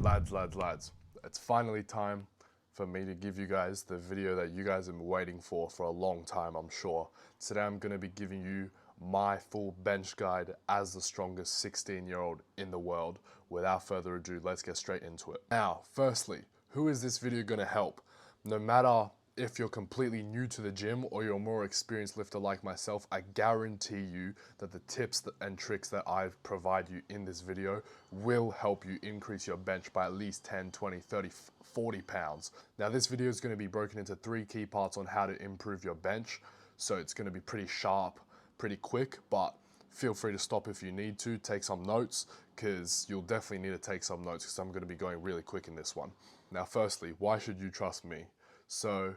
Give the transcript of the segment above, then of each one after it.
Lads, it's finally time for me to give you guys the video that you guys have been waiting for a long time, I'm sure. Today I'm going to be giving you my full bench guide as the strongest 16-year-old in the world. Without further ado, let's get straight into it. Now, firstly, who is this video going to help? No matter if you're completely new to the gym or you're a more experienced lifter like myself, I guarantee you that the tips and tricks that I provide you in this video will help you increase your bench by at least 10, 20, 30, 40 pounds. Now this video is going to be broken into 3 key parts on how to improve your bench. So it's going to be pretty sharp, pretty quick, but feel free to stop if you need to, take some notes, because you'll definitely need to take some notes because I'm going to be going really quick in this one. Now firstly, why should you trust me? So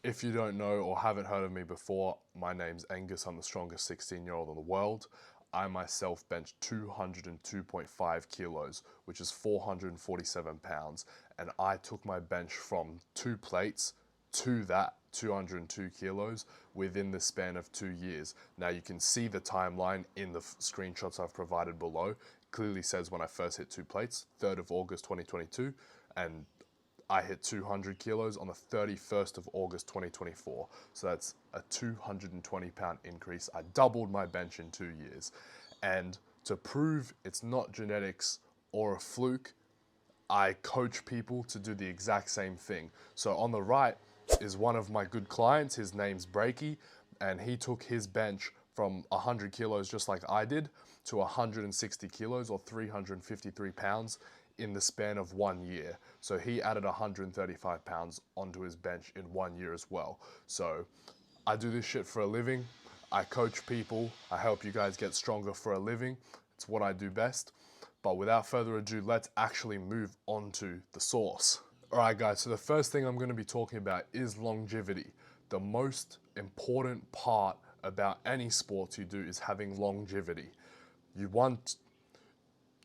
if you don't know or haven't heard of me before, my name's Angus. I'm the strongest 16-year-old in the world. I myself bench 202.5 kilos, which is 447 pounds. And I took my bench from 2 plates to that 202 kilos within the span of 2 years. Now you can see the timeline in the screenshots I've provided below. It clearly says when I first hit 2 plates, 3rd of August 2022, and I hit 200 kilos on the 31st of August 2024. So that's a 220 pound increase. I doubled my bench in 2 years. And to prove it's not genetics or a fluke, I coach people to do the exact same thing. So on the right is one of my good clients. His name's Breaky, and he took his bench from 100 kilos just like I did to 160 kilos or 353 pounds in the span of 1 year. So he added 135 pounds onto his bench in 1 year as well. So I do this shit for a living. I coach people. I help you guys get stronger for a living. It's what I do best. But without further ado, let's actually move on to the source. All right, guys, so the first thing I'm going to be talking about is longevity. The most important part about any sport you do is having longevity. You want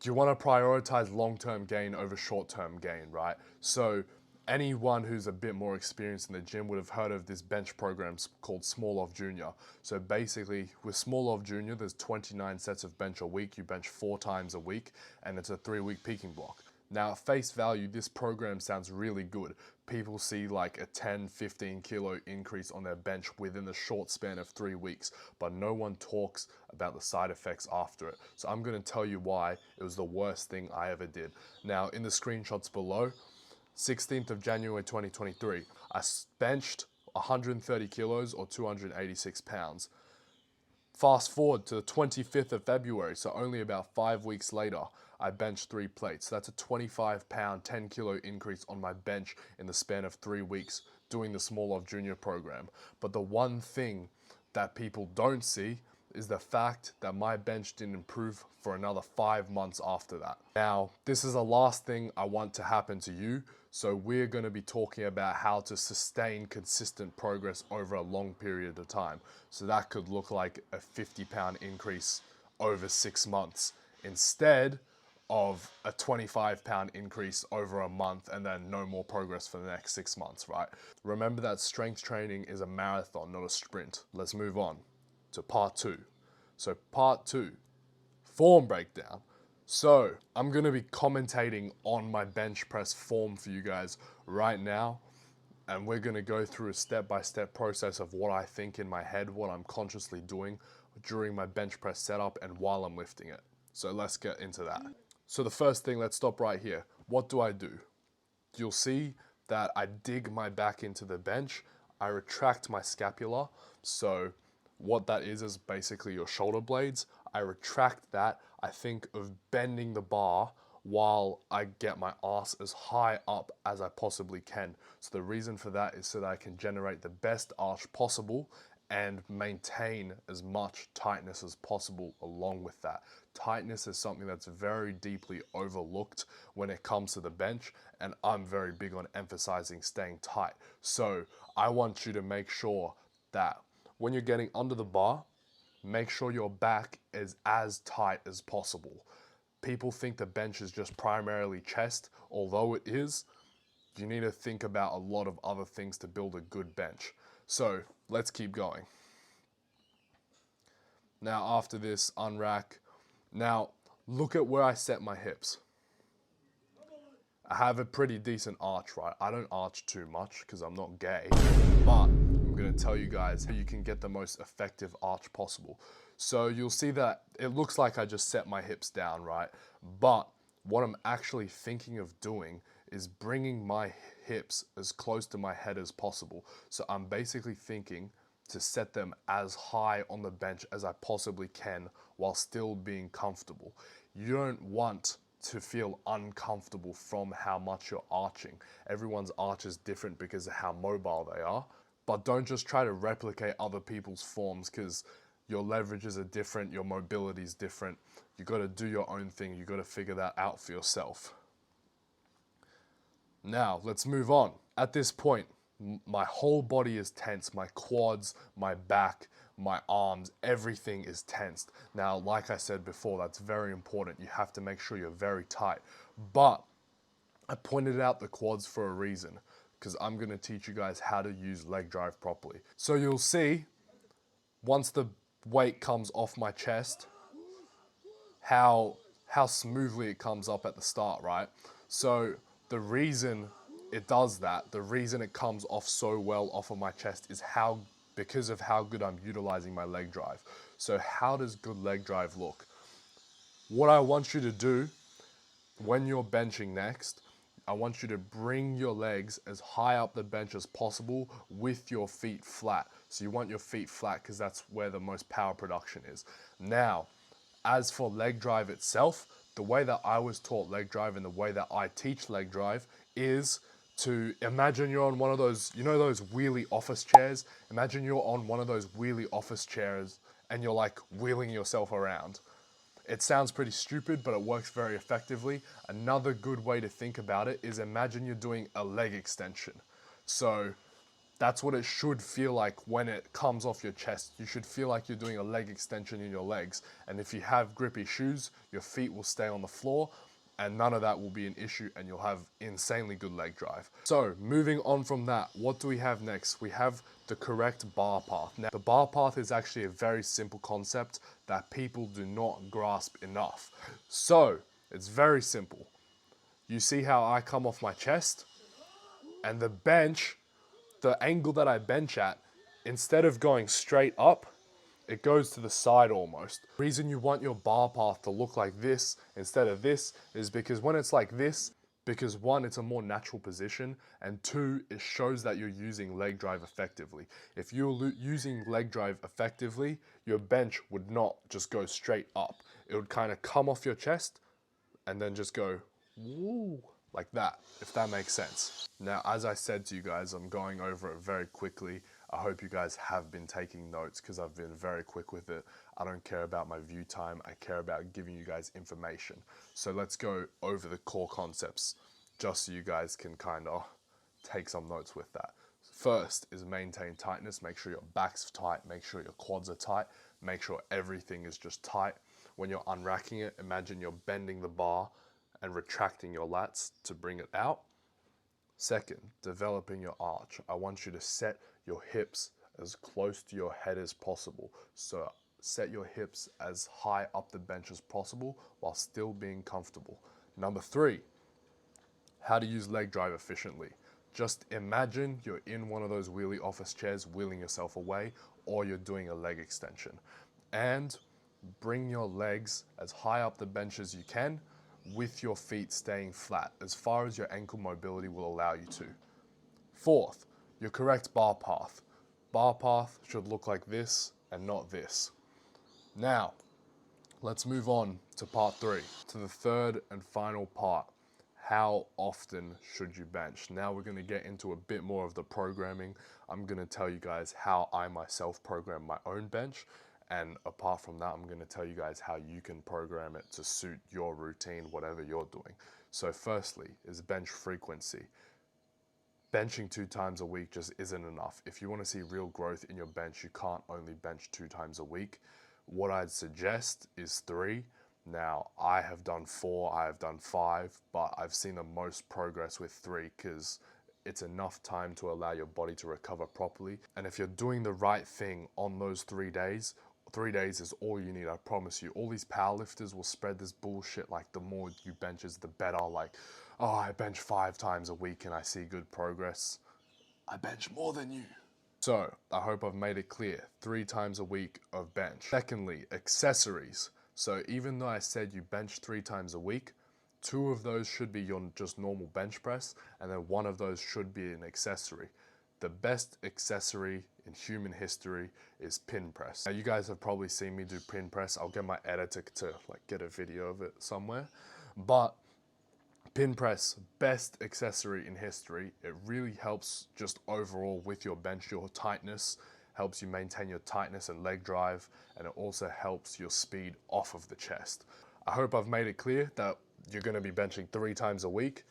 to prioritize long-term gain over short-term gain, right? So anyone who's a bit more experienced in the gym would have heard of this bench program called Small Off Junior. So basically with Small Off Junior, there's 29 sets of bench a week. You bench 4 times a week, and it's a 3-week peaking block. Now at face value, this program sounds really good. People see like a 10, 15 kilo increase on their bench within the short span of 3 weeks, but no one talks about the side effects after it. So I'm going to tell you why it was the worst thing I ever did. Now in the screenshots below, 16th of January 2023, I benched 130 kilos or 286 pounds. Fast forward to the 25th of February, so only about 5 weeks later, I benched 3 plates. So that's a 25 pound, 10 kilo increase on my bench in the span of 3 weeks doing the Small Off Junior program. But the one thing that people don't see is the fact that my bench didn't improve for another 5 months after that. Now, this is the last thing I want to happen to you. So we're going to be talking about how to sustain consistent progress over a long period of time. So that could look like a 50 pound increase over 6 months instead of a 25 pound increase over a month and then no more progress for the next 6 months, right? Remember that strength training is a marathon, not a sprint. Let's move on to part 2. So part 2, form breakdown. So I'm going to be commentating on my bench press form for you guys right now, and we're going to go through a step-by-step process of what I think in my head, what I'm consciously doing during my bench press setup and while I'm lifting it. So let's get into that. So the first thing, let's stop right here. What do? You'll see that I dig my back into the bench. I retract my scapula. So what that is basically your shoulder blades. I retract that. I think of bending the bar while I get my ass as high up as I possibly can. So the reason for that is so that I can generate the best arch possible and maintain as much tightness as possible along with that. Tightness is something that's very deeply overlooked when it comes to the bench, and I'm very big on emphasizing staying tight. So I want you to make sure that when you're getting under the bar, make sure your back is as tight as possible. People think the bench is just primarily chest. Although it is, you need to think about a lot of other things to build a good bench. So let's keep going. Now after this, unrack. Now look at where I set my hips. I have a pretty decent arch, right? I don't arch too much because I'm not gay, but I'm gonna tell you guys how you can get the most effective arch possible. So you'll see that it looks like I just set my hips down, right? But what I'm actually thinking of doing is bringing my hips as close to my head as possible. So I'm basically thinking to set them as high on the bench as I possibly can while still being comfortable. You don't want to feel uncomfortable from how much you're arching. Everyone's arch is different because of how mobile they are, but don't just try to replicate other people's forms because your leverages are different, your mobility is different. You got to do your own thing. You got to figure that out for yourself. Now, let's move on. At this point, my whole body is tense. My quads, my back, my arms, everything is tensed. Now, like I said before, that's very important. You have to make sure you're very tight. But I pointed out the quads for a reason, because I'm going to teach you guys how to use leg drive properly. So you'll see, once the weight comes off my chest, how smoothly it comes up at the start, right? So the reason it does that, the reason it comes off so well off of my chest is because of how good I'm utilizing my leg drive. So how does good leg drive look? What I want you to do when you're benching next, I want you to bring your legs as high up the bench as possible with your feet flat. So you want your feet flat because that's where the most power production is. Now, as for leg drive itself, the way that I was taught leg drive and the way that I teach leg drive is to imagine you're on one of those, you know, those wheelie office chairs. Imagine you're on one of those wheelie office chairs and you're like wheeling yourself around. It sounds pretty stupid, but it works very effectively. Another good way to think about it is imagine you're doing a leg extension. So that's what it should feel like when it comes off your chest. You should feel like you're doing a leg extension in your legs. And if you have grippy shoes, your feet will stay on the floor and none of that will be an issue and you'll have insanely good leg drive. So moving on from that, what do we have next? We have the correct bar path. Now, the bar path is actually a very simple concept that people do not grasp enough. So it's very simple. You see how I come off my chest and the bench, the angle that I bench at, instead of going straight up, it goes to the side almost. The reason you want your bar path to look like this instead of this is because when it's like this, because one, it's a more natural position, and two, it shows that you're using leg drive effectively. If you're using leg drive effectively, your bench would not just go straight up. It would kind of come off your chest and then just go woo, like that, if that makes sense. Now, as I said to you guys, I'm going over it very quickly. I hope you guys have been taking notes because I've been very quick with it. I don't care about my view time. I care about giving you guys information. So let's go over the core concepts just so you guys can kind of take some notes with that. First is maintain tightness. Make sure your back's tight. Make sure your quads are tight. Make sure everything is just tight. When you're unracking it, imagine you're bending the bar and retracting your lats to bring it out. Second, developing your arch. I want you to set your hips as close to your head as possible. So set your hips as high up the bench as possible while still being comfortable. Number three, how to use leg drive efficiently. Just imagine you're in one of those wheelie office chairs wheeling yourself away, or you're doing a leg extension. And bring your legs as high up the bench as you can with your feet staying flat as far as your ankle mobility will allow you to. Fourth, your correct bar path. Bar path should look like this and not this. Now, let's move on to part three, to the third and final part. How often should you bench? Now we're going to get into a bit more of the programming. I'm going to tell you guys how I myself program my own bench. And apart from that, I'm going to tell you guys how you can program it to suit your routine, whatever you're doing. So firstly is bench frequency. Benching 2 times a week just isn't enough. If you want to see real growth in your bench, you can't only bench 2 times a week. What I'd suggest is 3. Now, I have done 4, I have done 5, but I've seen the most progress with 3 because it's enough time to allow your body to recover properly. And if you're doing the right thing on those 3 days, 3 days is all you need, I promise you. All these powerlifters will spread this bullshit like the more you benches, the better. Like, oh, I bench 5 times a week and I see good progress. I bench more than you. So, I hope I've made it clear, 3 times a week of bench. Secondly, accessories. So even though I said you bench 3 times a week, 2 of those should be your just normal bench press, and then 1 of those should be an accessory. The best accessory in human history is pin press. Now you guys have probably seen me do pin press. I'll get my editor to like get a video of it somewhere. But pin press, best accessory in history. It really helps just overall with your bench, your tightness, helps you maintain your tightness and leg drive, and it also helps your speed off of the chest. I hope I've made it clear that you're gonna be benching 3 times a week.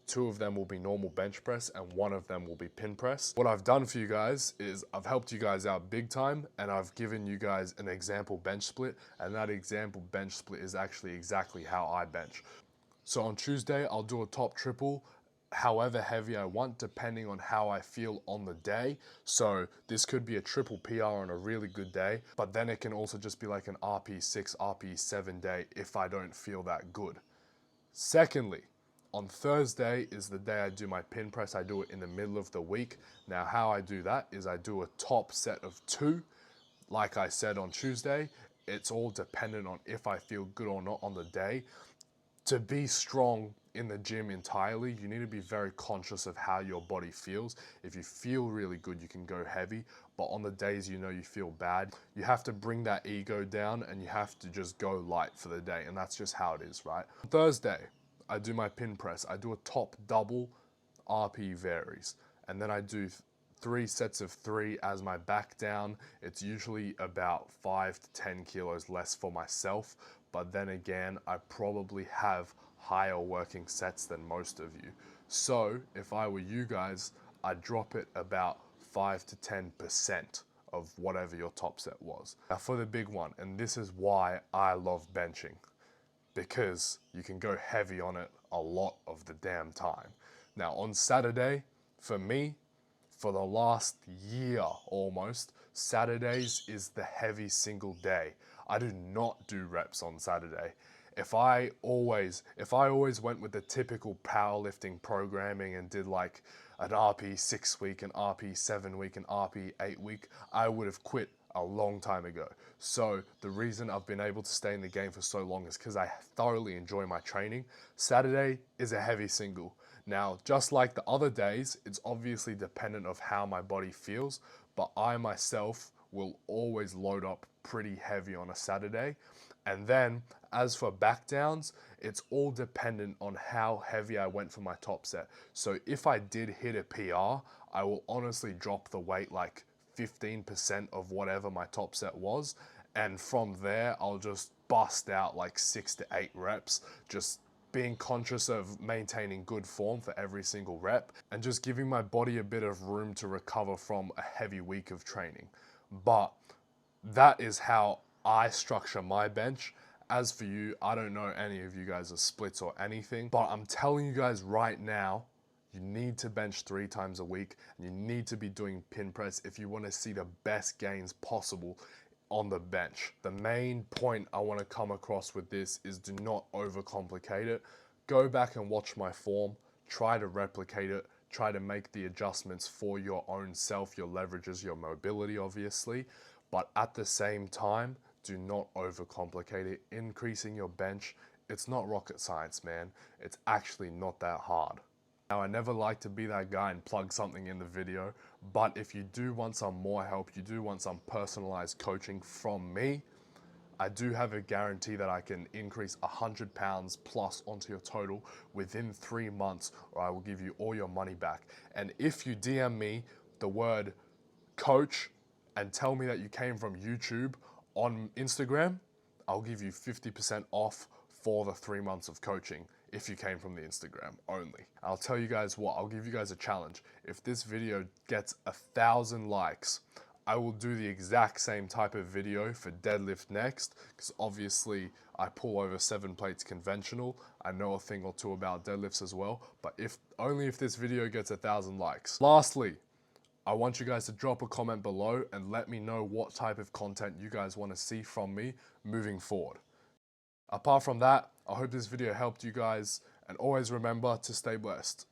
2 of them will be normal bench press and 1 of them will be pin press. What I've done for you guys is I've helped you guys out big time, and I've given you guys an example bench split, and that example bench split is actually exactly how I bench. So on Tuesday, I'll do a top triple, however heavy I want, depending on how I feel on the day. So this could be a triple PR on a really good day, but then it can also just be like an RP6, RP7 day if I don't feel that good. Secondly, on Thursday is the day I do my pin press. I do it in the middle of the week. Now how I do that is I do a top set of 2. Like I said on Tuesday, it's all dependent on if I feel good or not on the day. To be strong in the gym entirely, you need to be very conscious of how your body feels. If you feel really good, you can go heavy, but on the days you know you feel bad, you have to bring that ego down and you have to just go light for the day, and that's just how it is, right? Thursday, I do my pin press. I do a top double, RP varies, and then I do 3 sets of 3 as my back down. It's usually about 5 to 10 kilos less for myself, but then again, I probably have higher working sets than most of you. So if I were you guys, I'd drop it about 5 to 10% of whatever your top set was. Now for the big one, and this is why I love benching, because you can go heavy on it a lot of the damn time. Now on Saturday, for me, for the last year almost, Saturdays is the heavy single day. I do not do reps on Saturday. If I always went with the typical powerlifting programming and did like an RP 6 week, an RP 7 week, an RP 8 week, I would have quit a long time ago. So the reason I've been able to stay in the game for so long is because I thoroughly enjoy my training. Saturday is a heavy single. Now, just like the other days, it's obviously dependent of how my body feels, but I myself will always load up pretty heavy on a Saturday. And then as for back downs, it's all dependent on how heavy I went for my top set. So if I did hit a PR, I will honestly drop the weight like 15% of whatever my top set was. And from there, I'll just bust out like 6 to 8 reps, just being conscious of maintaining good form for every single rep and just giving my body a bit of room to recover from a heavy week of training. But that is how I structure my bench. As for you, I don't know any of you guys' splits or anything, but I'm telling you guys right now, you need to bench 3 times a week, and you need to be doing pin press if you want to see the best gains possible on the bench. The main point I want to come across with this is do not overcomplicate it. Go back and watch my form, try to replicate it, try to make the adjustments for your own self, your leverages, your mobility obviously, but at the same time, do not overcomplicate it. Increasing your bench, it's not rocket science, man. It's actually not that hard. Now, I never like to be that guy and plug something in the video, but if you do want some more help, you do want some personalized coaching from me, I do have a guarantee that I can increase 100 pounds plus onto your total within 3 months, or I will give you all your money back. And if you DM me the word coach and tell me that you came from YouTube on Instagram, I'll give you 50% off for the 3 months of coaching if you came from the Instagram only. I'll tell you guys what, I'll give you guys a challenge. If this video gets 1,000 likes, I will do the exact same type of video for deadlift next, because obviously I pull over 7 plates conventional. I know a thing or two about deadlifts as well, but only if this video gets 1,000 likes. Lastly, I want you guys to drop a comment below and let me know what type of content you guys want to see from me moving forward. Apart from that, I hope this video helped you guys, and always remember to stay blessed.